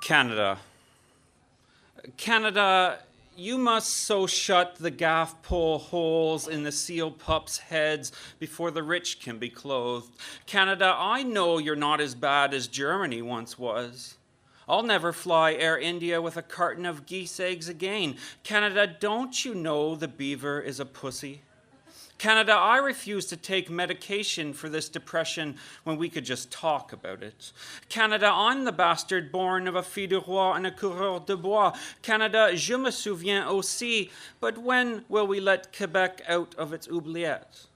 Canada. Canada, you must so shut the gaff pole holes in the seal pups' heads before the rich can be clothed. Canada, I know you're not as bad as Germany once was. I'll never fly Air India with a carton of geese eggs again. Canada, don't you know the beaver is a pussy? Canada, I refuse to take medication for this depression when we could just talk about it. Canada, I'm the bastard born of a fille de roi and a coureur de bois. Canada, je me souviens aussi, but when will we let Quebec out of its oubliette?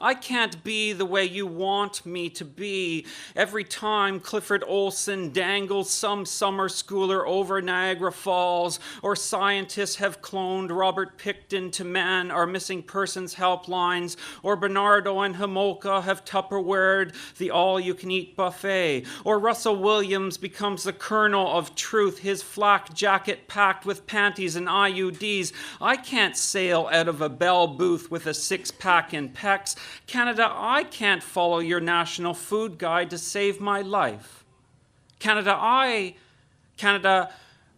I can't be the way you want me to be. Every time Clifford Olson dangles some summer schooler over Niagara Falls, or scientists have cloned Robert Pickton to man our missing persons helplines, or Bernardo and Homolka have Tupperwared the all-you-can-eat buffet, or Russell Williams becomes the kernel of truth, his flak jacket packed with panties and IUDs. I can't sail out of a bell booth with a six-pack in pecs. Canada, I can't follow your national food guide to save my life. Canada,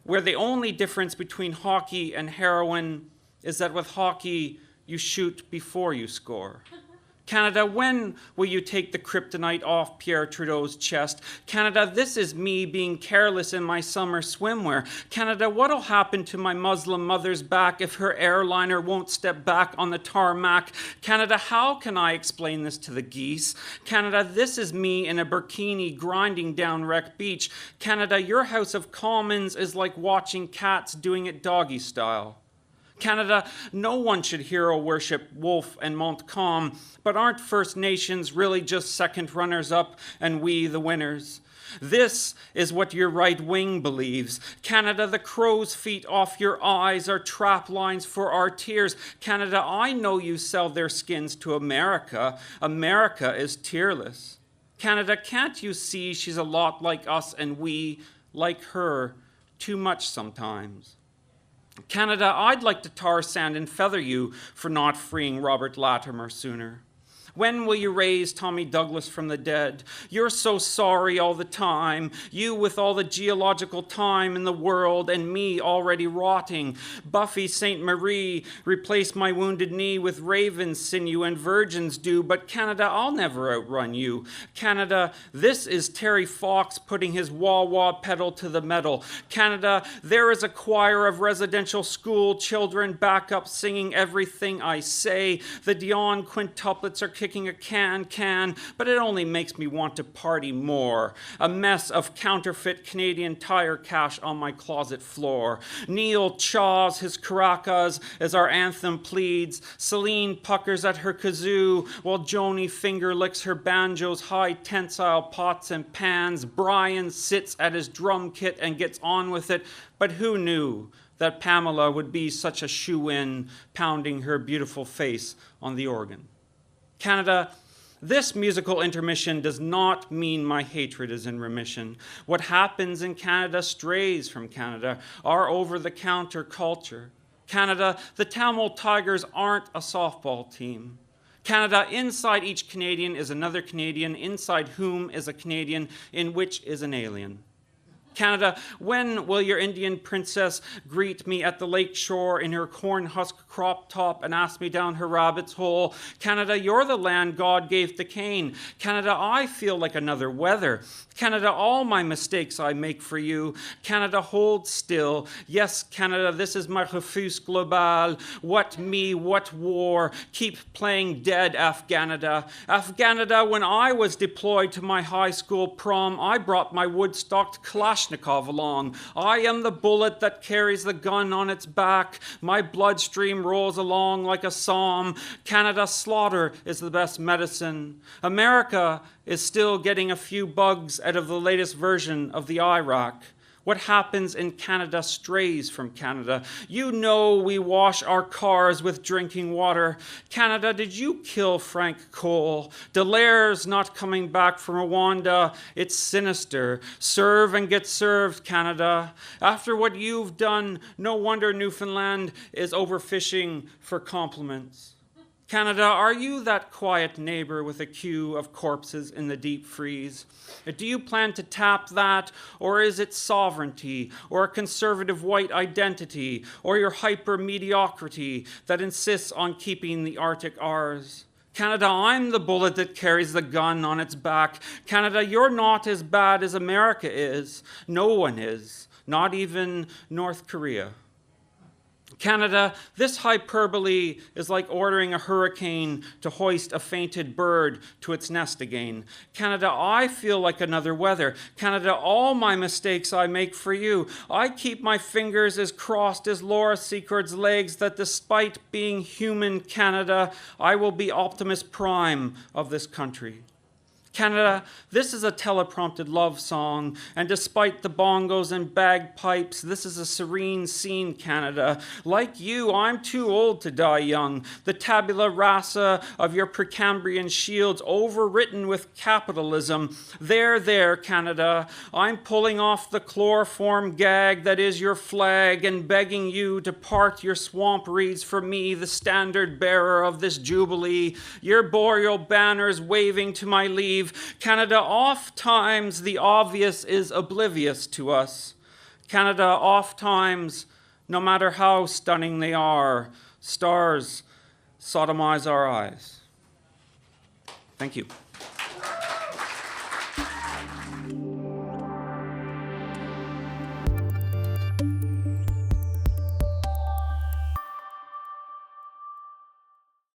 where the only difference between hockey and heroin is that with hockey, you shoot before you score. Canada, when will you take the kryptonite off Pierre Trudeau's chest? Canada, this is me being careless in my summer swimwear. Canada, what'll happen to my Muslim mother's back if her airliner won't step back on the tarmac? Canada, how can I explain this to the geese? Canada, this is me in a burkini grinding down Wreck Beach. Canada, your House of Commons is like watching cats doing it doggy style. Canada, no one should hero worship Wolfe and Montcalm, but aren't First Nations really just second runners-up and we the winners? This is what your right wing believes. Canada, the crow's feet off your eyes are trap lines for our tears. Canada, I know you sell their skins to America. America is tearless. Canada, can't you see she's a lot like us and we, like her, too much sometimes? Canada, I'd like to tar, sand, and feather you for not freeing Robert Latimer sooner. When will you raise Tommy Douglas from the dead? You're so sorry all the time. You with all the geological time in the world and me already rotting. Buffy St. Marie, replace my wounded knee with raven's sinew and virgin's dew. But Canada, I'll never outrun you. Canada, this is Terry Fox putting his wah-wah pedal to the metal. Canada, there is a choir of residential school children back up singing everything I say. The Dion quintuplets are kicking a can, but it only makes me want to party more. A mess of counterfeit Canadian Tire cash on my closet floor. Neil chaws his caracas as our anthem pleads. Celine puckers at her kazoo while Joni finger licks her banjo's high tensile pots and pans. Brian sits at his drum kit and gets on with it, but who knew that Pamela would be such a shoe-in, pounding her beautiful face on the organ? Canada, this musical intermission does not mean my hatred is in remission. What happens in Canada strays from Canada, our over-the-counter culture. Canada, the Tamil Tigers aren't a softball team. Canada, inside each Canadian is another Canadian, inside whom is a Canadian, in which is an alien. Canada, when will your Indian princess greet me at the lake shore in her corn husk crop top and ask me down her rabbit's hole? Canada, you're the land God gave to Cain. Canada, I feel like another weather. Canada, all my mistakes I make for you. Canada, hold still. Yes, Canada, this is my refus global. What me, what war? Keep playing dead, Afghanada. Afghanada, when I was deployed to my high school prom, I brought my wood-stocked Kalashnikov along. I am the bullet that carries the gun on its back. My bloodstream rolls along like a psalm. Canada, slaughter is the best medicine. America is still getting a few bugs out of the latest version of the Iraq. What happens in Canada strays from Canada. You know we wash our cars with drinking water. Canada, did you kill Frank Cole? Delair's not coming back from Rwanda. It's sinister. Serve and get served, Canada. After what you've done, no wonder Newfoundland is overfishing for compliments. Canada, are you that quiet neighbor with a queue of corpses in the deep freeze? Do you plan to tap that, or is it sovereignty, or a conservative white identity, or your hyper-mediocrity that insists on keeping the Arctic ours? Canada, I'm the bullet that carries the gun on its back. Canada, you're not as bad as America is. No one is, not even North Korea. Canada, this hyperbole is like ordering a hurricane to hoist a fainted bird to its nest again. Canada, I feel like another weather. Canada, all my mistakes I make for you. I keep my fingers as crossed as Laura Seacord's legs that despite being human, Canada, I will be Optimus Prime of this country. Canada, this is a teleprompted love song, and despite the bongos and bagpipes, this is a serene scene, Canada. Like you, I'm too old to die young. The tabula rasa of your Precambrian shields overwritten with capitalism. There, Canada, I'm pulling off the chloroform gag that is your flag and begging you to part your swamp reeds for me, the standard bearer of this jubilee. Your boreal banners waving to my leave. Canada, oft times the obvious is oblivious to us. Canada, oft times, no matter how stunning they are, stars sodomize our eyes. Thank you.